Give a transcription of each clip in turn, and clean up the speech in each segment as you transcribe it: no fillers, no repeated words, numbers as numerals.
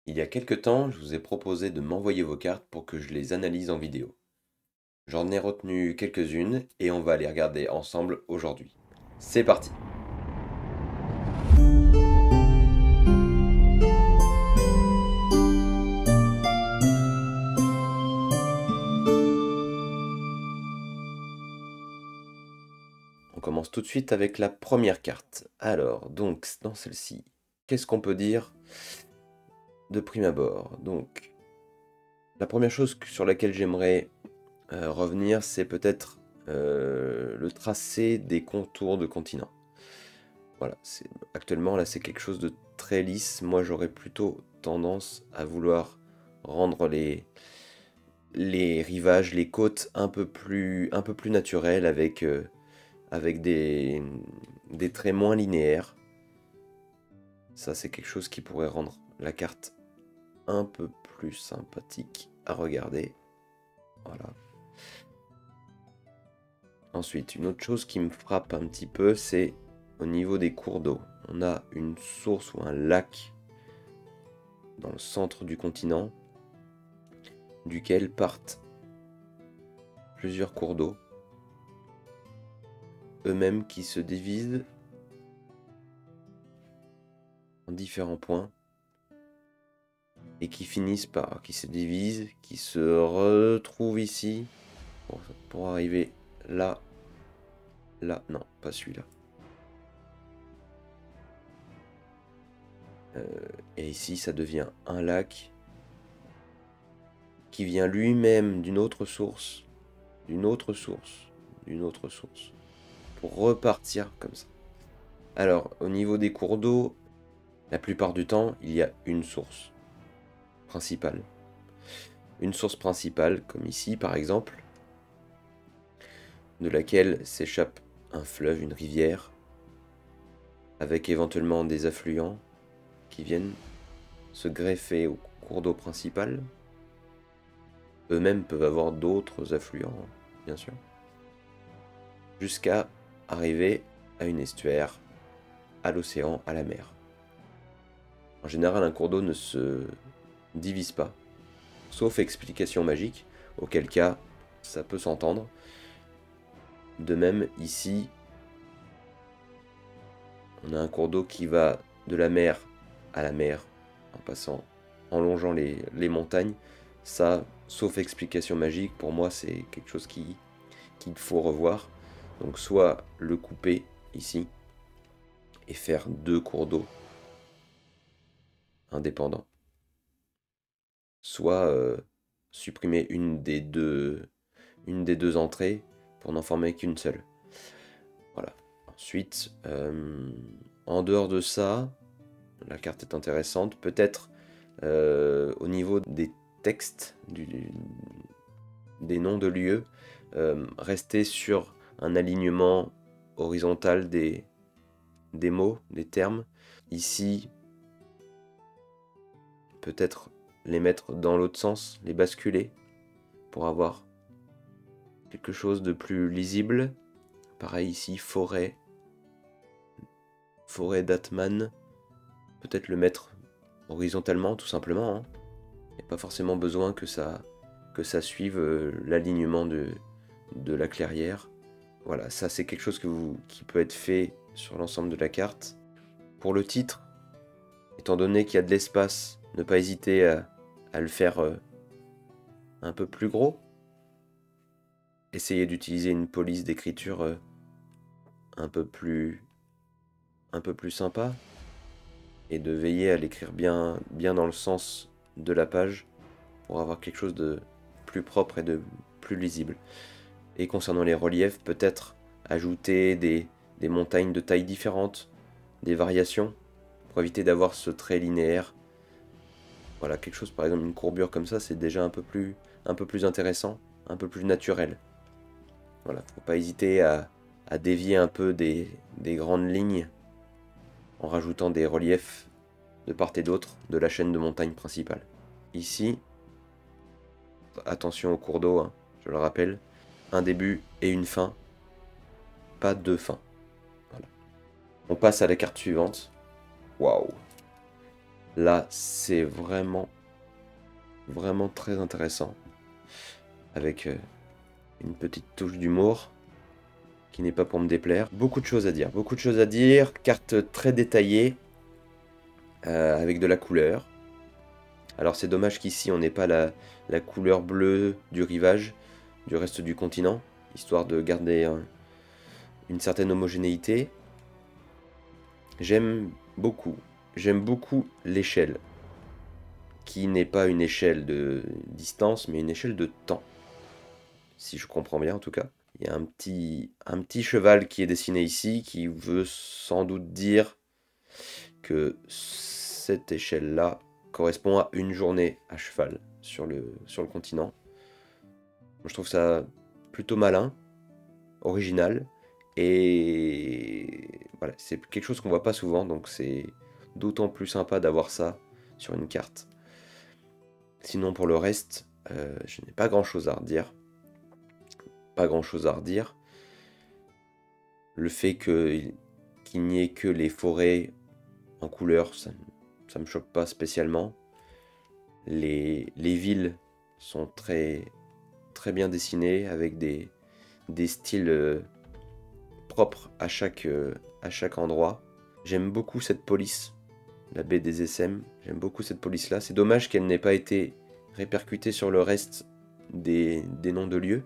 Il y a quelque temps, je vous ai proposé de m'envoyer vos cartes pour que je les analyse en vidéo. J'en ai retenu quelques-unes et on va les regarder ensemble aujourd'hui. C'est parti! On commence tout de suite avec la première carte. Alors, donc, dans celle-ci, qu'est-ce qu'on peut dire de prime abord? Donc, la première chose sur laquelle j'aimerais revenir, c'est peut-être le tracé des contours de continents. Voilà, actuellement là c'est quelque chose de très lisse. Moi j'aurais plutôt tendance à vouloir rendre les rivages, les côtes un peu plus naturelles avec des traits moins linéaires. Ça c'est quelque chose qui pourrait rendre la carte un peu plus sympathique à regarder. Voilà. Ensuite, une autre chose qui me frappe un petit peu, c'est au niveau des cours d'eau. On a une source ou un lac dans le centre du continent, duquel partent plusieurs cours d'eau, eux-mêmes qui se divisent en différents points, et qui finissent par, qui se divisent, qui se retrouvent ici, pour arriver là, non, pas celui-là. Et ici, ça devient un lac qui vient lui-même d'une autre source, pour repartir comme ça. Alors, au niveau des cours d'eau, la plupart du temps, il y a une source principale. Une source principale, comme ici par exemple, de laquelle s'échappe un fleuve, une rivière, avec éventuellement des affluents qui viennent se greffer au cours d'eau principal. Eux-mêmes peuvent avoir d'autres affluents, bien sûr, jusqu'à arriver à une estuaire, à l'océan, à la mer. En général, un cours d'eau ne se divise pas, sauf explication magique, auquel cas ça peut s'entendre. De même, ici, on a un cours d'eau qui va de la mer à la mer, en passant, en longeant les montagnes. Ça, sauf explication magique, pour moi c'est quelque chose qu'il faut revoir. Donc soit le couper ici, et faire deux cours d'eau indépendants, soit supprimer une des deux entrées pour n'en former qu'une seule. Voilà. Ensuite, en dehors de ça, la carte est intéressante. Peut-être au niveau des textes, des noms de lieux, rester sur un alignement horizontal des mots, des termes. Ici, peut-être les mettre dans l'autre sens, les basculer, pour avoir quelque chose de plus lisible. Pareil ici, forêt d'Atman, peut-être le mettre horizontalement tout simplement. Il n'y a pas forcément besoin que ça suive l'alignement de la clairière. Voilà, ça c'est quelque chose qui peut être fait sur l'ensemble de la carte. Pour le titre, étant donné qu'il y a de l'espace, ne pas hésiter à le faire un peu plus gros. Essayez d'utiliser une police d'écriture un peu plus sympa, et de veiller à l'écrire bien dans le sens de la page pour avoir quelque chose de plus propre et de plus lisible. Et concernant les reliefs, peut-être ajouter des montagnes de tailles différentes, des variations, pour éviter d'avoir ce trait linéaire. Voilà, quelque chose, par exemple une courbure comme ça, c'est déjà un peu plus intéressant, un peu plus naturel. Voilà, faut pas hésiter à dévier un peu des grandes lignes en rajoutant des reliefs de part et d'autre de la chaîne de montagnes principale. Ici, attention au cours d'eau, hein, je le rappelle, un début et une fin, pas deux fins. Voilà. On passe à la carte suivante. Waouh! Là, c'est vraiment très intéressant. Avec une petite touche d'humour qui n'est pas pour me déplaire. Beaucoup de choses à dire, Carte très détaillée, avec de la couleur. Alors c'est dommage qu'ici on n'ait pas la couleur bleue du rivage, du reste du continent, histoire de garder une certaine homogénéité. J'aime beaucoup l'échelle, qui n'est pas une échelle de distance, mais une échelle de temps. Si je comprends bien en tout cas. Il y a un petit cheval qui est dessiné ici, qui veut sans doute dire que cette échelle-là correspond à une journée à cheval sur le continent. Je trouve ça plutôt malin, original, et voilà, c'est quelque chose qu'on voit pas souvent, donc c'est d'autant plus sympa d'avoir ça sur une carte. Sinon pour le reste, je n'ai pas grand chose à redire. Le fait qu'il n'y ait que les forêts en couleur, ça me choque pas spécialement. Les villes sont très bien dessinées, avec des styles propres à chaque endroit. J'aime beaucoup cette police, la baie des SM. J'aime beaucoup cette police là. C'est dommage qu'elle n'ait pas été répercutée sur le reste des noms de lieux.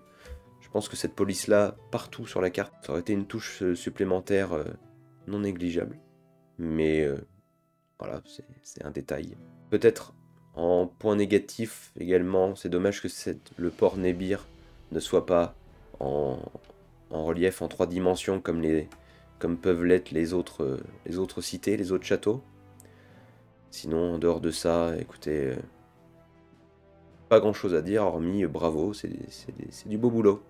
Je pense que cette police là, partout sur la carte, ça aurait été une touche supplémentaire non négligeable. Mais voilà, c'est un détail. Peut-être en point négatif également, c'est dommage que le port Nebir ne soit pas en relief en 3 dimensions comme peuvent l'être les autres cités, les autres châteaux. Sinon, en dehors de ça, écoutez, pas grand chose à dire, hormis bravo, c'est du beau boulot.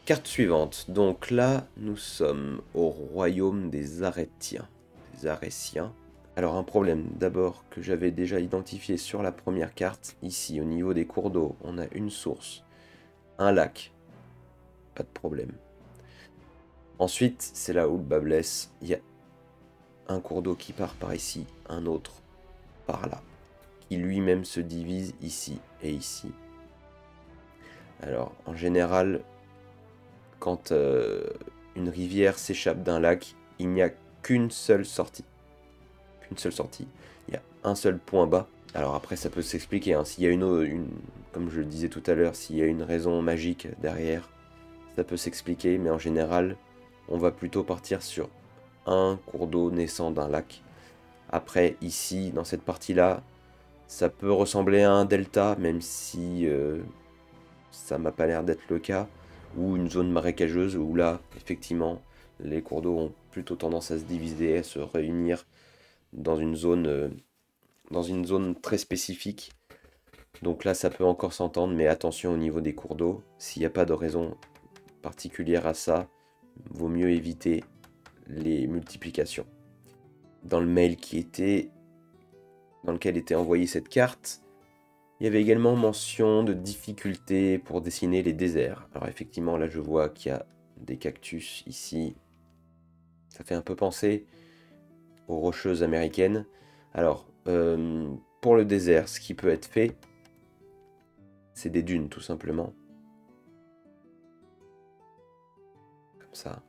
Carte suivante. Donc là, nous sommes au royaume des Arétiens. Des Arétiens. Alors un problème d'abord que j'avais déjà identifié sur la première carte. Ici, au niveau des cours d'eau, on a une source, un lac. Pas de problème. Ensuite, c'est là où le bas blesse. Il y a un cours d'eau qui part par ici, un autre par là, qui lui-même se divise ici et ici. Alors, en général, quand une rivière s'échappe d'un lac, il n'y a qu'une seule sortie. Il y a un seul point bas. Alors après, ça peut s'expliquer. Hein. S'il y a comme je le disais tout à l'heure, s'il y a une raison magique derrière, ça peut s'expliquer. Mais en général, on va plutôt partir sur un cours d'eau naissant d'un lac. Après, ici, dans cette partie-là, ça peut ressembler à un delta, même si ça m'a pas l'air d'être le cas. Ou une zone marécageuse, où là, effectivement, les cours d'eau ont plutôt tendance à se diviser, à se réunir dans une zone très spécifique. Donc là, ça peut encore s'entendre, mais attention au niveau des cours d'eau. S'il n'y a pas de raison particulière à ça, vaut mieux éviter les multiplications. Dans le mail dans lequel était envoyée cette carte, il y avait également mention de difficulté pour dessiner les déserts. Alors effectivement, là je vois qu'il y a des cactus ici. Ça fait un peu penser aux rocheuses américaines. Alors, pour le désert, ce qui peut être fait, c'est des dunes tout simplement. Comme ça.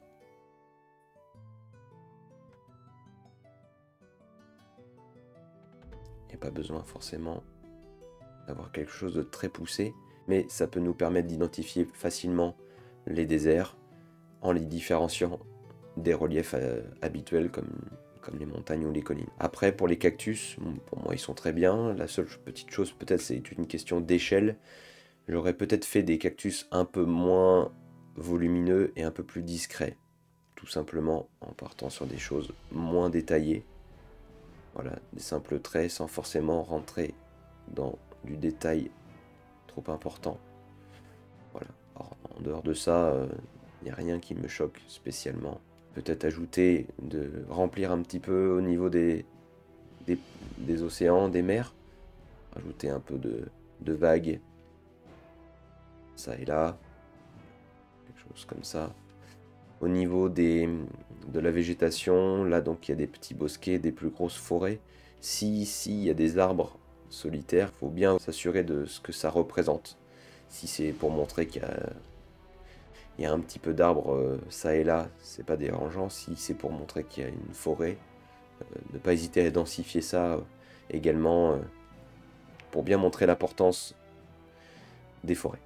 Il n'y a pas besoin forcément d'avoir quelque chose de très poussé, mais ça peut nous permettre d'identifier facilement les déserts en les différenciant des reliefs habituels comme les montagnes ou les collines. Après, pour les cactus, pour moi ils sont très bien. La seule petite chose peut-être, c'est une question d'échelle. J'aurais peut-être fait des cactus un peu moins volumineux et un peu plus discrets, tout simplement en partant sur des choses moins détaillées. Voilà, des simples traits sans forcément rentrer dans du détail trop important. Voilà. Alors, en dehors de ça, il n'y a rien qui me choque spécialement. Peut-être ajouter, de remplir un petit peu au niveau des océans, des mers. Ajouter un peu de vagues. Ça et là. Quelque chose comme ça. Au niveau de la végétation, là donc il y a des petits bosquets, des plus grosses forêts. Si ici il y a des arbres solitaires, il faut bien s'assurer de ce que ça représente. Si c'est pour montrer qu'il y a un petit peu d'arbres ça et là, c'est pas dérangeant. Si c'est pour montrer qu'il y a une forêt, ne pas hésiter à densifier ça également pour bien montrer l'importance des forêts.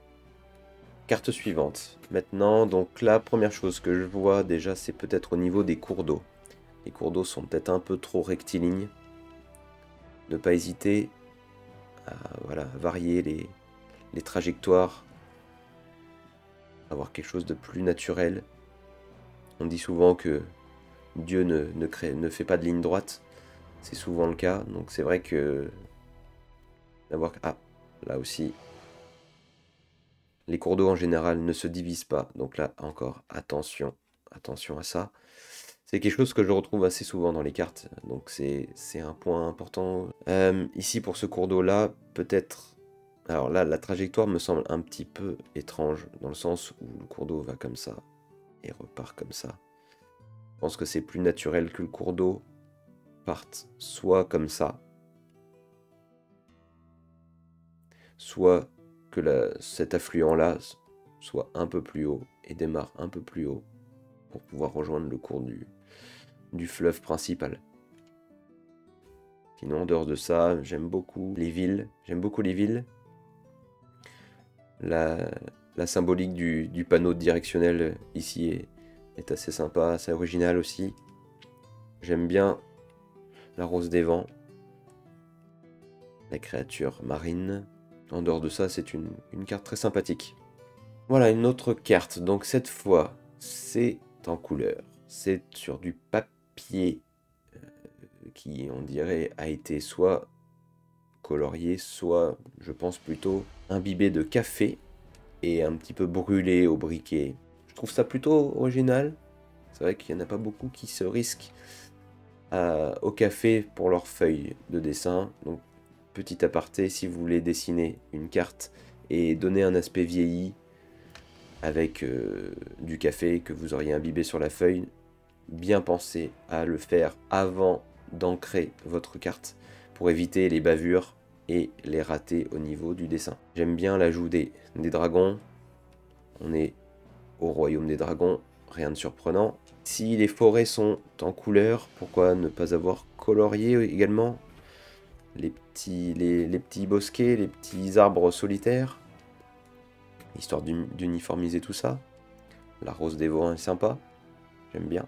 Carte suivante. Maintenant, donc la première chose que je vois déjà, c'est peut-être au niveau des cours d'eau. Les cours d'eau sont peut-être un peu trop rectilignes. Ne pas hésiter à voilà, varier les trajectoires, avoir quelque chose de plus naturel. On dit souvent que Dieu ne fait pas de ligne droite. C'est souvent le cas, donc c'est vrai que d'avoir... Ah, là aussi, les cours d'eau en général ne se divisent pas, donc là encore, attention à ça. C'est quelque chose que je retrouve assez souvent dans les cartes, donc c'est un point important. Ici pour ce cours d'eau là, peut-être... Alors là, la trajectoire me semble un petit peu étrange, dans le sens où le cours d'eau va comme ça, et repart comme ça. Je pense que c'est plus naturel que le cours d'eau parte soit comme ça, soit que cet affluent-là soit un peu plus haut et démarre un peu plus haut pour pouvoir rejoindre le cours du fleuve principal. Sinon, en dehors de ça, j'aime beaucoup les villes. La symbolique du panneau directionnel ici est assez sympa, assez original aussi. J'aime bien la rose des vents, la créature marine. En dehors de ça, c'est une carte très sympathique. Voilà, une autre carte. Donc cette fois, c'est en couleur. C'est sur du papier qui, on dirait, a été soit colorié, soit, je pense plutôt, imbibé de café et un petit peu brûlé au briquet. Je trouve ça plutôt original. C'est vrai qu'il n'y en a pas beaucoup qui se risquent au café pour leurs feuilles de dessin. Donc, petit aparté, si vous voulez dessiner une carte et donner un aspect vieilli avec du café que vous auriez imbibé sur la feuille, bien pensez à le faire avant d'ancrer votre carte pour éviter les bavures et les ratés au niveau du dessin. J'aime bien l'ajout des dragons. On est au royaume des dragons, rien de surprenant. Si les forêts sont en couleur, pourquoi ne pas avoir colorié également les petits bosquets, les petits arbres solitaires, histoire d'uniformiser tout ça. La rose des vents est sympa, j'aime bien.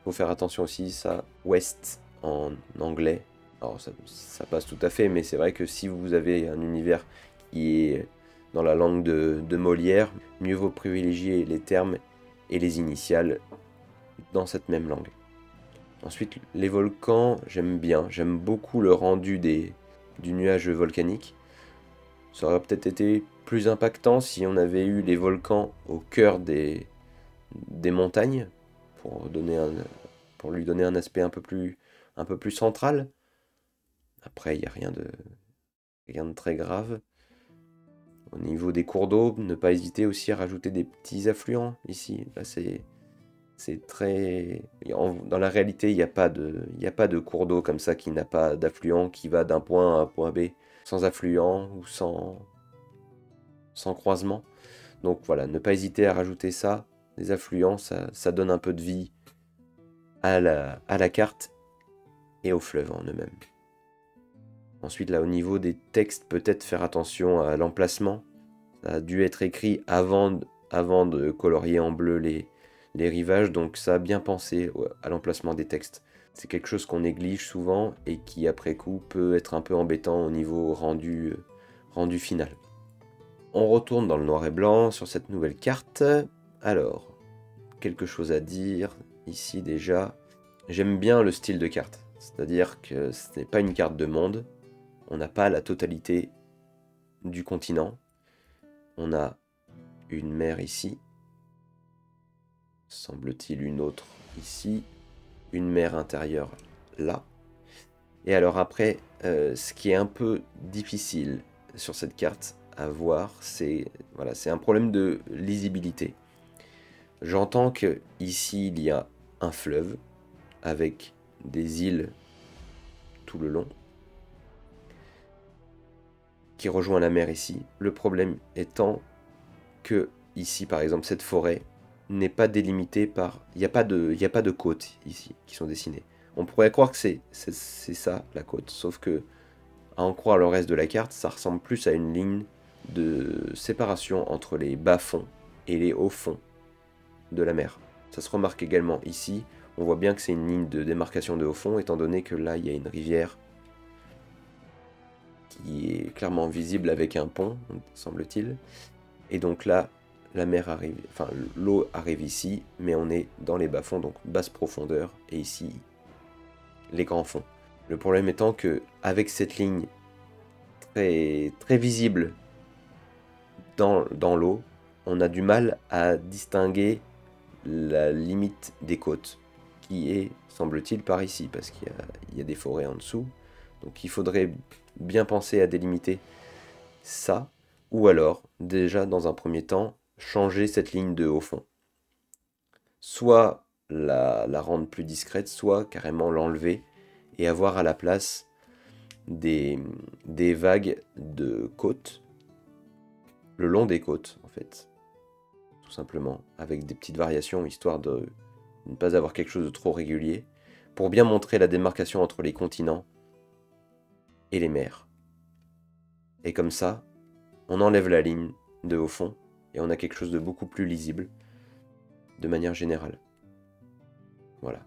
Faut faire attention aussi, ça, West en anglais. Alors ça passe tout à fait, mais c'est vrai que si vous avez un univers qui est dans la langue de Molière, mieux vaut privilégier les termes et les initiales dans cette même langue. Ensuite, les volcans, j'aime bien. J'aime beaucoup le rendu du nuage volcanique. Ça aurait peut-être été plus impactant si on avait eu les volcans au cœur des montagnes, pour lui donner un aspect un peu plus central. Après, il n'y a rien de très grave. Au niveau des cours d'eau, ne pas hésiter aussi à rajouter des petits affluents ici. Là, c'est très... Dans la réalité, il n'y a pas de cours d'eau comme ça qui n'a pas d'affluent, qui va d'un point A à un point B, sans affluent ou sans croisement. Donc voilà, ne pas hésiter à rajouter ça. Les affluents, ça donne un peu de vie à la carte et au fleuve en eux-mêmes. Ensuite, là, au niveau des textes, peut-être faire attention à l'emplacement. Ça a dû être écrit avant de colorier en bleu les rivages, donc ça a bien pensé à l'emplacement des textes. C'est quelque chose qu'on néglige souvent et qui, après coup, peut être un peu embêtant au niveau rendu final. On retourne dans le noir et blanc sur cette nouvelle carte. Alors, quelque chose à dire ici déjà. J'aime bien le style de carte, c'est-à-dire que ce n'est pas une carte de monde. On n'a pas la totalité du continent. On a une mer ici, semble-t-il une autre ici, une mer intérieure là. Et alors après, ce qui est un peu difficile sur cette carte à voir, c'est un problème de lisibilité. J'entends que ici il y a un fleuve avec des îles tout le long, qui rejoint la mer ici. Le problème étant que ici, par exemple, cette forêt n'est pas délimitée par... Il n'y a pas de côtes ici qui sont dessinées. On pourrait croire que c'est ça, la côte, sauf que, à en croire le reste de la carte, ça ressemble plus à une ligne de séparation entre les bas-fonds et les hauts-fonds de la mer. Ça se remarque également ici. On voit bien que c'est une ligne de démarcation de haut-fond, étant donné que là, il y a une rivière qui est clairement visible avec un pont, semble-t-il. Et donc là, la mer arrive, enfin l'eau arrive ici, mais on est dans les bas-fonds, donc basse profondeur, et ici, les grands fonds. Le problème étant que avec cette ligne très, très visible dans l'eau, on a du mal à distinguer la limite des côtes, qui est, semble-t-il, par ici, parce qu'il y a des forêts en dessous. Donc il faudrait bien penser à délimiter ça, ou alors, déjà, dans un premier temps, changer cette ligne de haut fond. Soit la rendre plus discrète, soit carrément l'enlever, et avoir à la place des vagues de côtes, le long des côtes, en fait. Tout simplement, avec des petites variations, histoire de ne pas avoir quelque chose de trop régulier, pour bien montrer la démarcation entre les continents et les mers. Et comme ça, on enlève la ligne de haut fond, et on a quelque chose de beaucoup plus lisible, de manière générale. Voilà.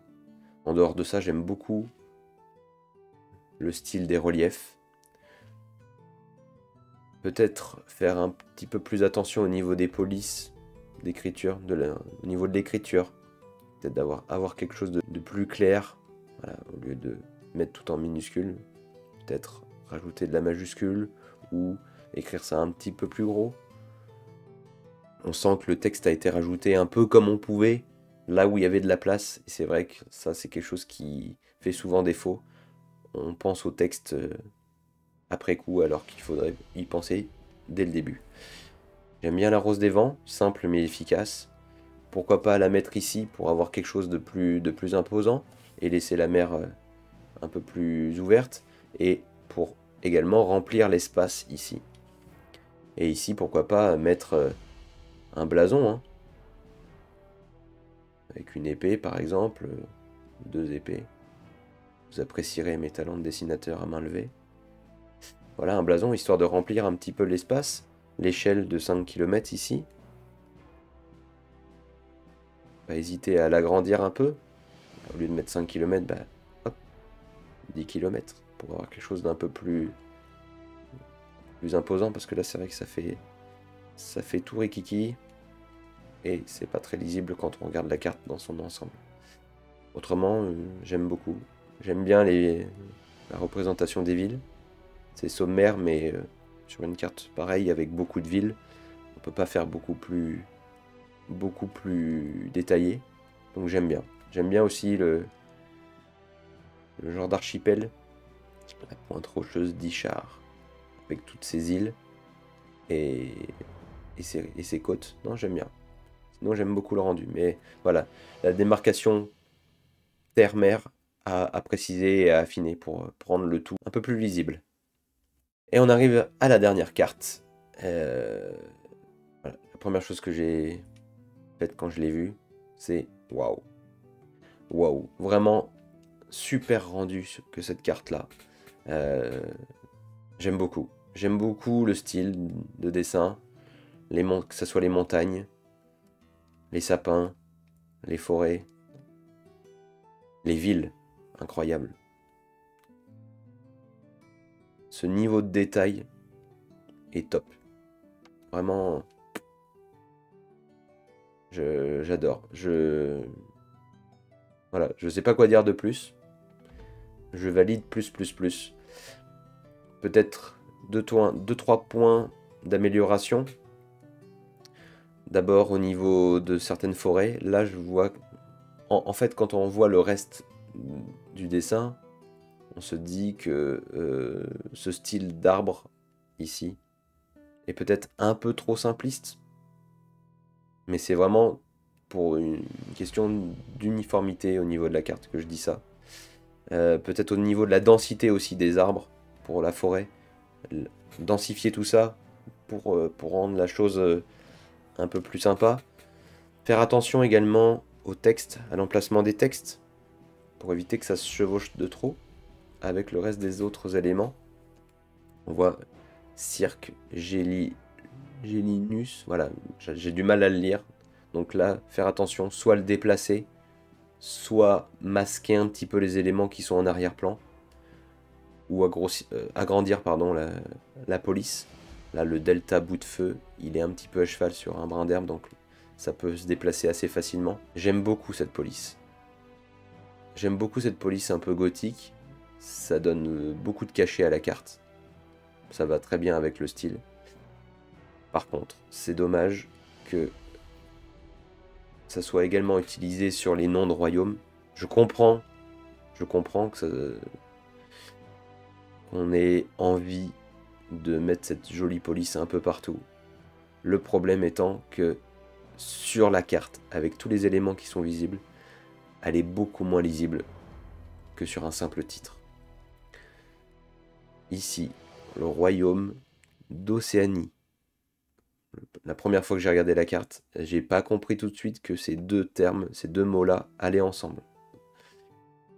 En dehors de ça, j'aime beaucoup le style des reliefs. Peut-être faire un petit peu plus attention au niveau des polices d'écriture, au niveau de l'écriture. Peut-être avoir quelque chose de plus clair, voilà, au lieu de mettre tout en minuscule. Peut-être rajouter de la majuscule ou écrire ça un petit peu plus gros. On sent que le texte a été rajouté un peu comme on pouvait, là où il y avait de la place. Et c'est vrai que ça, c'est quelque chose qui fait souvent défaut. On pense au texte après coup, alors qu'il faudrait y penser dès le début. J'aime bien la rose des vents, simple mais efficace. Pourquoi pas la mettre ici pour avoir quelque chose de plus imposant et laisser la mer un peu plus ouverte. Et pour également remplir l'espace ici. Et ici, pourquoi pas mettre un blason, hein, avec une épée par exemple, 2 épées. Vous apprécierez mes talents de dessinateur à main levée. Voilà un blason, histoire de remplir un petit peu l'espace. L'échelle de 5 km ici. Pas hésiter à l'agrandir un peu. Au lieu de mettre 5 km, bah, hop, 10 km. Pour avoir quelque chose d'un peu plus imposant. Parce que là, c'est vrai que ça fait tout rikiki. Et c'est pas très lisible quand on regarde la carte dans son ensemble. Autrement, j'aime beaucoup. J'aime bien la représentation des villes. C'est sommaire, mais sur une carte pareille avec beaucoup de villes, on peut pas faire beaucoup plus détaillé. Donc j'aime bien. J'aime bien aussi le genre d'archipel, la pointe rocheuse d'Ichar, avec toutes ces îles et ses côtes. Non, j'aime bien. Sinon, j'aime beaucoup le rendu. Mais voilà, la démarcation terre-mer à préciser et à affiner pour rendre le tout un peu plus lisible. Et on arrive à la dernière carte. Voilà. La première chose que j'ai faite quand je l'ai vue, c'est waouh. Waouh. Vraiment super rendu que cette carte-là. J'aime beaucoup. J'aime beaucoup le style de dessin. Que ce soit les montagnes, les sapins, les forêts, les villes. Incroyable. Ce niveau de détail est top. Vraiment, j'adore. Voilà, je sais pas quoi dire de plus. Je valide plus. Peut-être 2-3 points d'amélioration. D'abord au niveau de certaines forêts. Là, je vois... En fait, quand on voit le reste du dessin, on se dit que ce style d'arbre ici est peut-être un peu trop simpliste. Mais c'est vraiment pour une question d'uniformité au niveau de la carte que je dis ça. Peut-être au niveau de la densité aussi des arbres pour la forêt. Densifier tout ça pour rendre la chose un peu plus sympa. Faire attention également au texte, à l'emplacement des textes, pour éviter que ça se chevauche de trop avec le reste des autres éléments. On voit cirque Gélinus, voilà, j'ai du mal à le lire. Donc là, faire attention, soit le déplacer, soit masquer un petit peu les éléments qui sont en arrière-plan, ou agrandir pardon, la police. Là, le delta bout de feu, il est un petit peu à cheval sur un brin d'herbe, donc ça peut se déplacer assez facilement. J'aime beaucoup cette police. J'aime beaucoup cette police un peu gothique. Ça donne beaucoup de cachet à la carte. Ça va très bien avec le style. Par contre, c'est dommage que ça soit également utilisé sur les noms de royaumes. Je comprends que qu'on ait envie de mettre cette jolie police un peu partout. Le problème étant que sur la carte, avec tous les éléments qui sont visibles, elle est beaucoup moins lisible que sur un simple titre. Ici, le royaume d'Océanie. La première fois que j'ai regardé la carte, j'ai pas compris tout de suite que ces deux termes, ces deux mots-là allaient ensemble.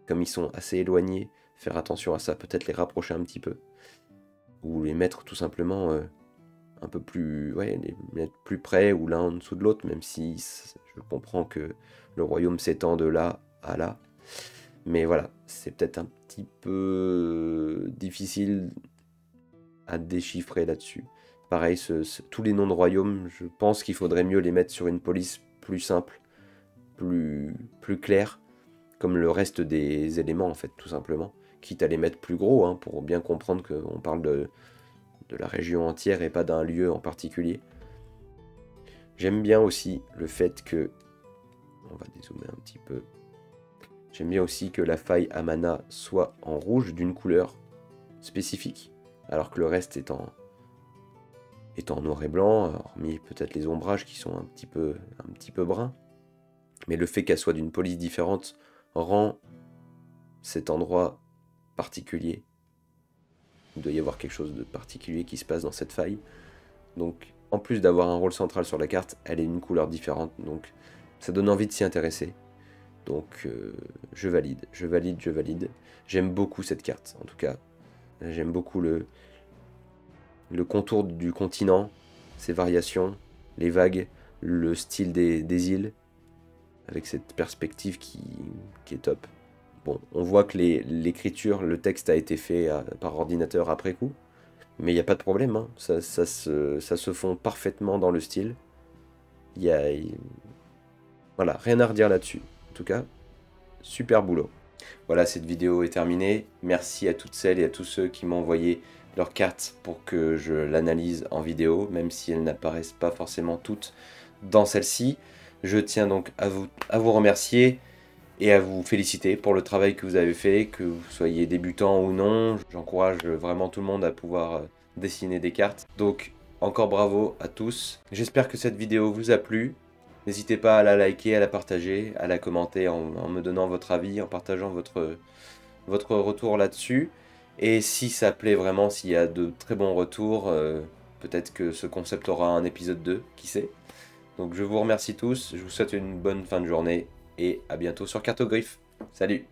Comme ils sont assez éloignés, faire attention à ça, peut-être les rapprocher un petit peu. Ou les mettre tout simplement un peu plus, ouais, les mettre plus près ou l'un en dessous de l'autre, même si je comprends que le royaume s'étend de là à là. Mais voilà, c'est peut-être un petit peu difficile à déchiffrer là-dessus. Pareil, tous les noms de royaumes, je pense qu'il faudrait mieux les mettre sur une police plus simple, plus claire, comme le reste des éléments en fait, tout simplement. Quitte à les mettre plus gros, hein, pour bien comprendre qu'on parle de la région entière et pas d'un lieu en particulier. J'aime bien aussi le fait que, on va dézoomer un petit peu, j'aime bien aussi que la faille à mana soit en rouge d'une couleur spécifique, alors que le reste est en noir et blanc, hormis peut-être les ombrages qui sont un petit peu bruns. Mais le fait qu'elle soit d'une police différente rend cet endroit particulier. Il doit y avoir quelque chose de particulier qui se passe dans cette faille. Donc, en plus d'avoir un rôle central sur la carte, elle est une couleur différente. Donc, ça donne envie de s'y intéresser. Donc, je valide. J'aime beaucoup cette carte, en tout cas. J'aime beaucoup le contour du continent, ses variations, les vagues, le style des îles, avec cette perspective qui est top. Bon, on voit que l'écriture, le texte a été fait par ordinateur après coup, mais il n'y a pas de problème, hein. Ça se fond parfaitement dans le style. Voilà, rien à redire là-dessus. En tout cas, super boulot. Voilà, cette vidéo est terminée. Merci à toutes celles et à tous ceux qui m'ont envoyé leurs cartes pour que je l'analyse en vidéo, même si elles n'apparaissent pas forcément toutes dans celle-ci. Je tiens donc à vous remercier et à vous féliciter pour le travail que vous avez fait, que vous soyez débutant ou non. J'encourage vraiment tout le monde à pouvoir dessiner des cartes. Donc, encore bravo à tous. J'espère que cette vidéo vous a plu. N'hésitez pas à la liker, à la partager, à la commenter en me donnant votre avis, en partageant votre retour là-dessus. Et si ça plaît vraiment, s'il y a de très bons retours, peut-être que ce concept aura un épisode 2, qui sait. Donc je vous remercie tous, je vous souhaite une bonne fin de journée et à bientôt sur Cartogriffe. Salut!